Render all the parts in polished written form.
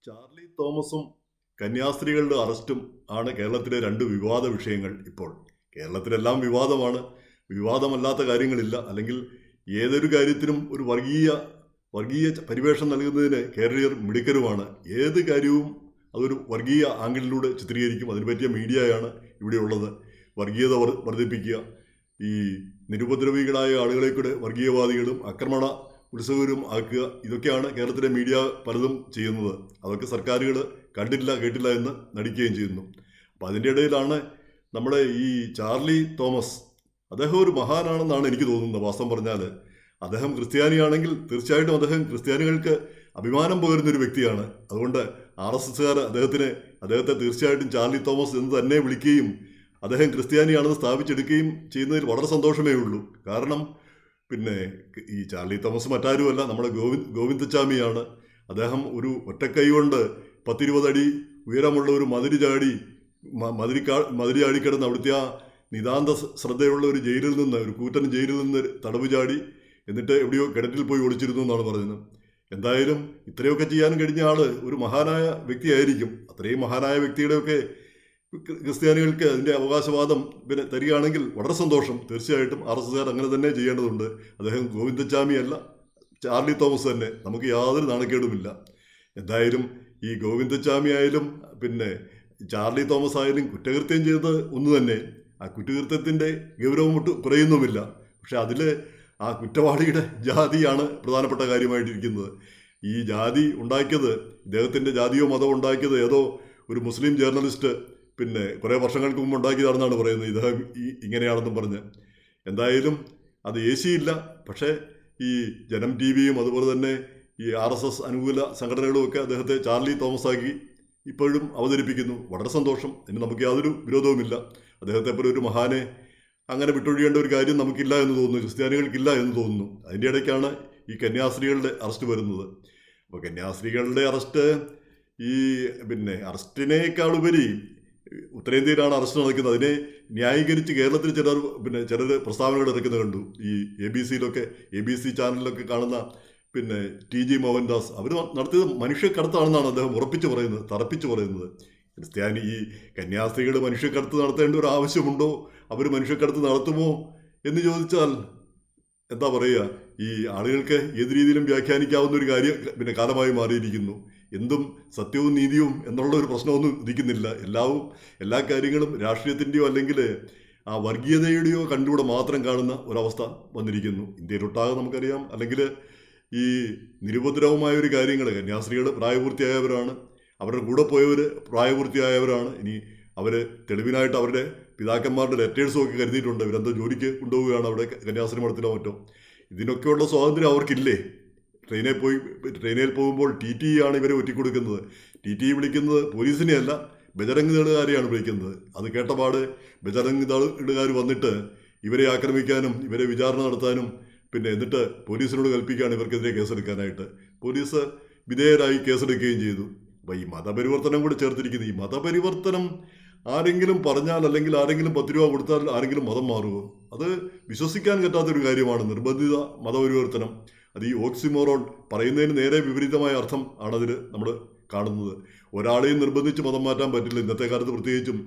Charlie തോമസും കന്യാസ്ത്രീകളുടെ അറസ്റ്റും ആണ് കേരളത്തിലെ രണ്ട് വിവാദ വിഷയങ്ങൾ ഇപ്പോൾ. കേരളത്തിലെല്ലാം വിവാദമാണ്, വിവാദമല്ലാത്ത കാര്യങ്ങളില്ല. അല്ലെങ്കിൽ ഏതൊരു കാര്യത്തിനും ഒരു വർഗീയ പരിവേഷം നൽകുന്നതിന് കേരളീയർ മിടുക്കരുമാണ്. ഏത് കാര്യവും അതൊരു വർഗീയ ആംഗിളിലൂടെ ചിത്രീകരിക്കും. അതിന് പറ്റിയ മീഡിയയാണ് ഇവിടെയുള്ളത്. വർഗീയത വർദ്ധിപ്പിക്കുക, ഈ നിരുപദ്രവികളായ ആളുകളെ കൂടെ വർഗീയവാദികളും ആക്രമണ ഉത്സവരും ആക്കുക, ഇതൊക്കെയാണ് കേരളത്തിലെ മീഡിയ പലതും ചെയ്യുന്നത്. അതൊക്കെ സർക്കാരുകൾ കണ്ടില്ല കേട്ടില്ല എന്ന് നടിക്കുകയും ചെയ്യുന്നു. അപ്പം അതിൻ്റെ ഇടയിലാണ് നമ്മുടെ ഈ ചാർലി തോമസ്, അദ്ദേഹം ഒരു മഹാനാണെന്നാണ് എനിക്ക് തോന്നുന്നത്. വാസ്തവം പറഞ്ഞാൽ അദ്ദേഹം ക്രിസ്ത്യാനിയാണെങ്കിൽ തീർച്ചയായിട്ടും അദ്ദേഹം ക്രിസ്ത്യാനികൾക്ക് അഭിമാനം പകരുന്നൊരു വ്യക്തിയാണ്. അതുകൊണ്ട് RSSകാർ അദ്ദേഹത്തെ തീർച്ചയായിട്ടും ചാർലി തോമസ് എന്ന് തന്നെ വിളിക്കുകയും അദ്ദേഹം ക്രിസ്ത്യാനിയാണെന്ന് സ്ഥാപിച്ചെടുക്കുകയും ചെയ്യുന്നതിൽ വളരെ സന്തോഷമേ ഉള്ളൂ. കാരണം പിന്നെ ഈ ചാർലി തോമസ് മറ്റാരുമല്ല, നമ്മുടെ ഗോവിന്ദച്ചാമിയാണ്. അദ്ദേഹം ഒരു ഒറ്റക്കൈ കൊണ്ട് 10-20 അടി ഉയരമുള്ള ഒരു മതിരി ചാടിക്കിടന്ന് അവിടുത്തെ ആ നിതാന്ത ശ്രദ്ധയുള്ള ഒരു ജയിലിൽ നിന്ന്, ഒരു കൂറ്റൻ ജയിലിൽ നിന്ന് തടവ് ചാടി, എന്നിട്ട് എവിടെയോ കിണറ്റിൽ പോയി ഒളിച്ചിരുന്നു എന്നാണ് പറയുന്നത്. എന്തായാലും ഇത്രയൊക്കെ ചെയ്യാൻ കഴിഞ്ഞ ആള് ഒരു മഹാനായ വ്യക്തിയായിരിക്കും. അത്രയും മഹാനായ വ്യക്തിയുടെയൊക്കെ ക്രിസ്ത്യാനികൾക്ക് അതിൻ്റെ അവകാശവാദം പിന്നെ തരികയാണെങ്കിൽ വളരെ സന്തോഷം. തീർച്ചയായിട്ടും RSSകാർ അങ്ങനെ തന്നെ ചെയ്യേണ്ടതുണ്ട്. അദ്ദേഹം ഗോവിന്ദച്ചാമി അല്ല, ചാർലി തോമസ് തന്നെ. നമുക്ക് യാതൊരു നാണക്കേടുമില്ല. എന്തായാലും ഈ ഗോവിന്ദച്ചാമി ആയാലും പിന്നെ ചാർലി തോമസ് ആയാലും കുറ്റകൃത്യം ചെയ്തത് ഒന്ന് തന്നെ. ആ കുറ്റകൃത്യത്തിൻ്റെ ഗൗരവം ഒട്ടും കുറയുന്നുമില്ല. പക്ഷെ അതിൽ ആ കുറ്റവാളിയുടെ ജാതിയാണ് പ്രധാനപ്പെട്ട കാര്യമായിട്ടിരിക്കുന്നത്. ഈ ജാതി ഉണ്ടാക്കിയത്, ഇദ്ദേഹത്തിൻ്റെ ജാതിയോ മതമോ ഉണ്ടാക്കിയത് ഏതോ ഒരു മുസ്ലിം ജേർണലിസ്റ്റ് പിന്നെ കുറേ വർഷങ്ങൾക്ക് മുമ്പ് ഉണ്ടാക്കിയതാണെന്നാണ് പറയുന്നത്. ഇദ്ദേഹം ഇങ്ങനെയാണെന്നും പറഞ്ഞ്. എന്തായാലും അത് ഏശിയില്ല. പക്ഷേ ഈ ജനം TV-യും അതുപോലെ തന്നെ ഈ RSS അനുകൂല സംഘടനകളും ഒക്കെ അദ്ദേഹത്തെ ചാർലി തോമസ് ആക്കി ഇപ്പോഴും അവതരിപ്പിക്കുന്നു. വളരെ സന്തോഷം. ഇനി നമുക്ക് യാതൊരു വിരോധവുമില്ല. അദ്ദേഹത്തെ പോലെ ഒരു മഹാനെ അങ്ങനെ വിട്ടൊഴിയേണ്ട ഒരു കാര്യം നമുക്കില്ല എന്ന് തോന്നുന്നു, ക്രിസ്ത്യാനികൾക്കില്ല എന്ന് തോന്നുന്നു. അതിൻ്റെ ഇടയ്ക്കാണ് ഈ കന്യാസ്ത്രീകളുടെ അറസ്റ്റ് വരുന്നത്. അപ്പോൾ കന്യാസ്ത്രീകളുടെ അറസ്റ്റ് ഈ പിന്നെ അറസ്റ്റിനേക്കാളുപരി ഉത്തരേന്ത്യയിലാണ് അറസ്റ്റ് നടക്കുന്നത്. അതിനെ ന്യായീകരിച്ച് കേരളത്തിൽ ചിലർ പ്രസ്താവനകൾ ഇറക്കുന്നത് കണ്ടു. ഈ ABC ചാനലിലൊക്കെ കാണുന്ന പിന്നെ TG മോഹൻദാസ്, അവർ നടത്തിയത് മനുഷ്യക്കടത്താണെന്നാണ് അദ്ദേഹം തറപ്പിച്ച് പറയുന്നത്. ഈ കന്യാസ്ത്രീകൾ മനുഷ്യക്കടത്ത് നടത്തേണ്ട ഒരു ആവശ്യമുണ്ടോ, അവർ മനുഷ്യക്കടത്ത് നടത്തുമോ എന്ന് ചോദിച്ചാൽ എന്താ പറയുക, ഈ ആളുകൾക്ക് ഏത് രീതിയിലും വ്യാഖ്യാനിക്കാവുന്ന ഒരു കാലമായി മാറിയിരിക്കുന്നു. എന്തും സത്യവും നീതിയും എന്നുള്ള ഒരു പ്രശ്നമൊന്നും ഉദിക്കുന്നില്ല. എല്ലാ കാര്യങ്ങളും രാഷ്ട്രീയത്തിൻ്റെയോ അല്ലെങ്കിൽ ആ വർഗീയതയുടെയോ കണ്ടുകൂടെ മാത്രം കാണുന്ന ഒരവസ്ഥ വന്നിരിക്കുന്നു ഇന്ത്യയിലൊട്ടാകെ നമുക്കറിയാം. അല്ലെങ്കിൽ ഈ നിരുപദ്രവമായ ഒരു കാര്യങ്ങൾ, കന്യാസ്ത്രീകൾ പ്രായപൂർത്തിയായവരാണ്, അവരുടെ കൂടെ പോയവർ പ്രായപൂർത്തിയായവരാണ്. ഇനി അവർ തെളിവിനായിട്ട് അവരുടെ പിതാക്കന്മാരുടെ ലെറ്റേഴ്സും ഒക്കെ കരുതിയിട്ടുണ്ട്. ഇവരെന്തോ ജോലിക്ക് കൊണ്ടുപോവുകയാണ് അവിടെ കന്യാസ്ത്രീ മഠത്തിലോ മറ്റോ. ഇതിനൊക്കെയുള്ള സ്വാതന്ത്ര്യം അവർക്കില്ലേ? ട്രെയിനിൽ പോകുമ്പോൾ TT ആണ് ഇവരെ ഒറ്റിക്കൊടുക്കുന്നത്. TT വിളിക്കുന്നത് പോലീസിനെയല്ല, ബജറംഗ് ദളുകാരെയാണ് വിളിക്കുന്നത്. അത് കേട്ടപാട് ബജറംഗ് ദളുകാർ വന്നിട്ട് ഇവരെ ആക്രമിക്കാനും ഇവരെ വിചാരണ നടത്താനും എന്നിട്ട് പോലീസിനോട് കൽപ്പിക്കുകയാണ് ഇവർക്കെതിരെ കേസെടുക്കാനായിട്ട്. പോലീസ് വിധേയരായി കേസെടുക്കുകയും ചെയ്തു. അപ്പോൾ ഈ മതപരിവർത്തനം കൂടി ചേർത്തിരിക്കുന്നത്, ഈ മതപരിവർത്തനം ആരെങ്കിലും പറഞ്ഞാൽ അല്ലെങ്കിൽ ആരെങ്കിലും 10 രൂപ കൊടുത്താൽ ആരെങ്കിലും മതം മാറുമോ? അത് വിശ്വസിക്കാൻ പറ്റാത്തൊരു കാര്യമാണ് നിർബന്ധിത മതപരിവർത്തനം. അത് ഈ ഓക്സിമോറോൺ പറയുന്നതിന് നേരെ വിപരീതമായ അർത്ഥം ആണതിൽ നമ്മൾ കാണുന്നത്. ഒരാളെയും നിർബന്ധിച്ച് മതം മാറ്റാൻ പറ്റില്ല ഇന്നത്തെ കാലത്ത്. പ്രത്യേകിച്ചും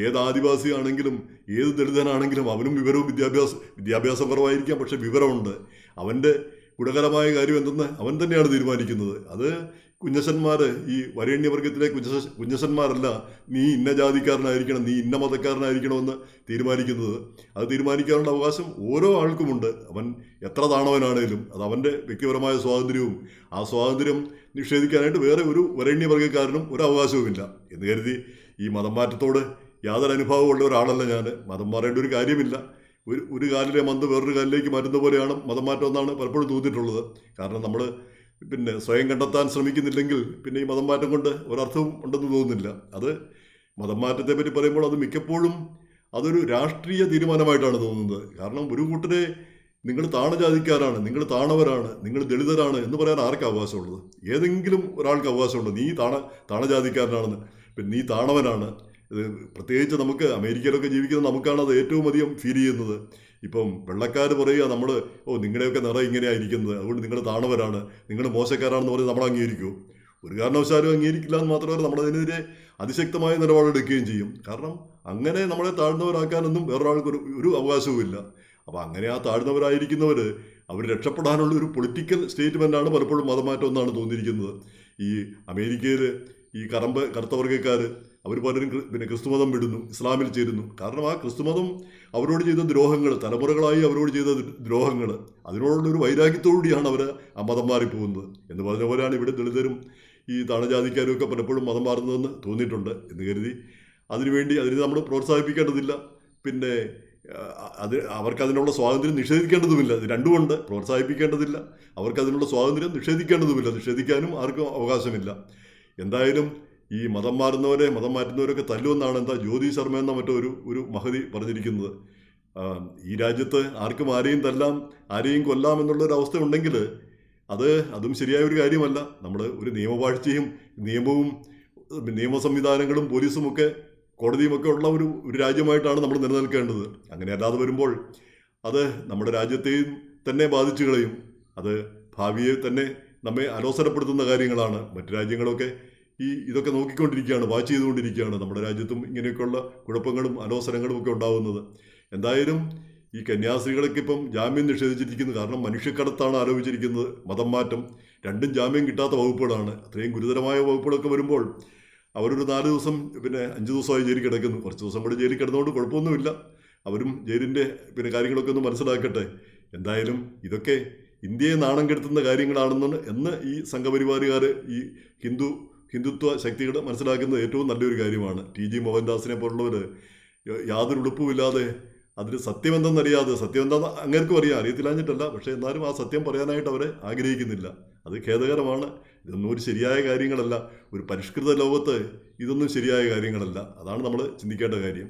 ഏത് ആദിവാസിയാണെങ്കിലും ഏത് ദളിതനാണെങ്കിലും അവനും വിദ്യാഭ്യാസം കുറവായിരിക്കാം, പക്ഷെ വിവരമുണ്ട്. അവൻ്റെ ഗുണകരമായ കാര്യം എന്തെന്ന് അവൻ തന്നെയാണ് തീരുമാനിക്കുന്നത്. അത് കുഞ്ഞശന്മാർ, ഈ വരേണ്യവർഗത്തിലെ കുഞ്ഞശന്മാരല്ല നീ ഇന്ന ജാതിക്കാരനായിരിക്കണം, നീ ഇന്ന മതക്കാരനായിരിക്കണമെന്ന് തീരുമാനിക്കുന്നത്. അത് തീരുമാനിക്കാനുള്ള അവകാശം ഓരോ ആൾക്കുമുണ്ട്. അവൻ എത്ര താണവനാണേലും അത് അവൻ്റെ വ്യക്തിപരമായ സ്വാതന്ത്ര്യവും ആ സ്വാതന്ത്ര്യം നിഷേധിക്കാനായിട്ട് വേറെ ഒരു വരേണ്യവർഗക്കാരനും ഒരു അവകാശവുമില്ല എന്ന് കരുതി ഈ മതം മാറ്റത്തോട് യാതൊരു അനുഭവമുള്ള ഒരാളല്ല ഞാൻ. മതം മാറേണ്ട ഒരു കാര്യമില്ല. ഒരു കാലിലെ മന്ത് വേറൊരു കാലിലേക്ക് മാറ്റുന്ന പോലെയാണ് മതം മാറ്റം എന്നാണ് പലപ്പോഴും തോന്നിയിട്ടുള്ളത്. കാരണം നമ്മൾ സ്വയം കണ്ടെത്താൻ ശ്രമിക്കുന്നില്ലെങ്കിൽ ഈ മതം മാറ്റം കൊണ്ട് ഒരർത്ഥവും ഉണ്ടെന്ന് തോന്നുന്നില്ല. അത് മതം മാറ്റത്തെ പറ്റി പറയുമ്പോൾ അത് മിക്കപ്പോഴും അതൊരു രാഷ്ട്രീയ തീരുമാനമായിട്ടാണ് തോന്നുന്നത്. കാരണം ഒരു കൂട്ടരെ നിങ്ങൾ താണജാതിക്കാരാണ്, നിങ്ങൾ താണവരാണ്, നിങ്ങൾ ദളിതരാണ് എന്ന് പറയാൻ ആർക്കും അവകാശമുള്ളത്? ഏതെങ്കിലും ഒരാൾക്ക് അവകാശമുണ്ട് നീ താണജാതിക്കാരനാണെന്ന്, നീ താണവനാണ്? പ്രത്യേകിച്ച് നമുക്ക് അമേരിക്കയിലൊക്കെ ജീവിക്കുന്ന നമുക്കാണ് അത് ഏറ്റവും അധികം ഫീൽ ചെയ്യുന്നത്. ഇപ്പം വെള്ളക്കാർ പറയുക നമ്മൾ നിങ്ങളുടെയൊക്കെ നിറം ഇങ്ങനെയായിരിക്കുന്നത്, അതുകൊണ്ട് നിങ്ങൾ താണവരാണ്, നിങ്ങൾ മോശക്കാരാണെന്ന് പറഞ്ഞ് നമ്മൾ അംഗീകരിക്കുമോ? ഒരു കാരണവശാലും അംഗീകരിക്കില്ല എന്ന് മാത്രമല്ല നമ്മളതിനെതിരെ അതിശക്തമായ നിലപാടെടുക്കുകയും ചെയ്യും. കാരണം അങ്ങനെ നമ്മളെ താഴ്ന്നവരാക്കാനൊന്നും വേറൊരാൾക്ക് ഒരു അവകാശവുമില്ല. അപ്പോൾ അങ്ങനെ ആ താഴ്ന്നവരായിരിക്കുന്നവർ അവർ രക്ഷപ്പെടാനുള്ള ഒരു പൊളിറ്റിക്കൽ സ്റ്റേറ്റ്മെൻറ്റാണ് പലപ്പോഴും മതമാറ്റം എന്നാണ് തോന്നിയിരിക്കുന്നത്. ഈ അമേരിക്കയിൽ ഈ കറുത്തവർഗ്ഗക്കാർ അവർ പലരും പിന്നെ ക്രിസ്തുമതം വിടുന്നു, ഇസ്ലാമിൽ ചേരുന്നു. കാരണം ആ ക്രിസ്തുമതം അവരോട് ചെയ്ത ദ്രോഹങ്ങൾ, തലമുറകളായി അവരോട് ചെയ്ത ദ്രോഹങ്ങൾ, അതിനോടുള്ളൊരു വൈരാഗ്യത്തോടുകൂടിയാണ് അവർ ആ മതം മാറിപ്പോകുന്നത്. എന്ന് പറഞ്ഞ പോലെയാണ് ഇവിടെ ദളിതരും ഈ താണജാതിക്കാരും ഒക്കെ പലപ്പോഴും മതം മാറുന്നതെന്ന് തോന്നിയിട്ടുണ്ട്. എന്ന് കരുതി അതിന് നമ്മൾ പ്രോത്സാഹിപ്പിക്കേണ്ടതില്ല. പിന്നെ അവർക്കതിനുള്ള സ്വാതന്ത്ര്യം നിഷേധിക്കേണ്ടതുമില്ല. ഇത് രണ്ടുമുണ്ട്. പ്രോത്സാഹിപ്പിക്കേണ്ടതില്ല, അവർക്കതിനുള്ള സ്വാതന്ത്ര്യം നിഷേധിക്കേണ്ടതുമില്ല. നിഷേധിക്കാനും ആർക്കും അവകാശമില്ല. എന്തായാലും ഈ മതം മാറ്റുന്നവരൊക്കെ തല്ലുമെന്നാണ് ജ്യോതി ശർമ്മ എന്ന ഒരു മഹതി പറഞ്ഞിരിക്കുന്നത്. ഈ രാജ്യത്ത് ആർക്കും ആരെയും തല്ലാം, ആരെയും കൊല്ലാം എന്നുള്ളൊരവസ്ഥ ഉണ്ടെങ്കിൽ അതും ശരിയായ ഒരു കാര്യമല്ല. നമ്മൾ ഒരു നിയമവാഴ്ചയും നിയമ സംവിധാനങ്ങളും പോലീസുമൊക്കെ കോടതിയുമൊക്കെ ഉള്ള ഒരു രാജ്യമായിട്ടാണ് നമ്മൾ നിലനിൽക്കേണ്ടത്. അങ്ങനെ അല്ലാതെ വരുമ്പോൾ അത് നമ്മുടെ രാജ്യത്തെയും തന്നെ ബാധിച്ചു കളയും. അത് ഭാവിയെ തന്നെ നമ്മെ അലോസരപ്പെടുത്തുന്ന കാര്യങ്ങളാണ്. മറ്റു രാജ്യങ്ങളൊക്കെ ഇതൊക്കെ നോക്കിക്കൊണ്ടിരിക്കുകയാണ്, വാച്ച് ചെയ്തുകൊണ്ടിരിക്കുകയാണ്. നമ്മുടെ രാജ്യത്തും ഇങ്ങനെയൊക്കെയുള്ള കുഴപ്പങ്ങളും അലോസരങ്ങളും ഒക്കെ ഉണ്ടാകുന്നത്. എന്തായാലും ഈ കന്യാസ്ത്രീകളൊക്കെ ഇപ്പം ജാമ്യം നിഷേധിച്ചിരിക്കുന്നു. കാരണം മനുഷ്യക്കടത്താണ് ആരോപിച്ചിരിക്കുന്നത്, മതം മാറ്റം. രണ്ടും ജാമ്യം കിട്ടാത്ത വകുപ്പുകളാണ്. അത്രയും ഗുരുതരമായ വകുപ്പുകളൊക്കെ വരുമ്പോൾ അവരൊരു 4 ദിവസം 5 ദിവസമായി ജയിലിൽ കിടക്കുന്നു. കുറച്ച് ദിവസം കൂടി ജയിലിൽ കിടന്നുകൊണ്ട് കുഴപ്പമൊന്നുമില്ല. അവരും ജയിലിൻ്റെ കാര്യങ്ങളൊക്കെ ഒന്ന് മനസ്സിലാക്കട്ടെ. എന്തായാലും ഇതൊക്കെ ഇന്ത്യയെ നാണം കെടുത്തുന്ന കാര്യങ്ങളാണെന്ന് ഈ സംഘപരിവാറുകാർ, ഈ ഹിന്ദുത്വ ശക്തികൾ മനസ്സിലാക്കുന്നത് ഏറ്റവും നല്ലൊരു കാര്യമാണ്. TG മോഹൻദാസിനെ പോലുള്ളവർ യാതൊരു ഉളുപ്പുമില്ലാതെ അതിന് സത്യമെന്തെന്നറിയാതെ, സത്യമെന്താന്ന് അങ്ങേർക്കും അറിയത്തില്ലാഞ്ഞിട്ടല്ല, പക്ഷേ എന്നാലും ആ സത്യം പറയാനായിട്ട് അവരെ ആഗ്രഹിക്കുന്നില്ല. അത് ഖേദകരമാണ്. ഇതൊന്നും ഒരു ശരിയായ കാര്യങ്ങളല്ല. ഒരു പരിഷ്കൃത ലോകത്ത് ഇതൊന്നും ശരിയായ കാര്യങ്ങളല്ല. അതാണ് നമ്മൾ ചിന്തിക്കേണ്ട കാര്യം.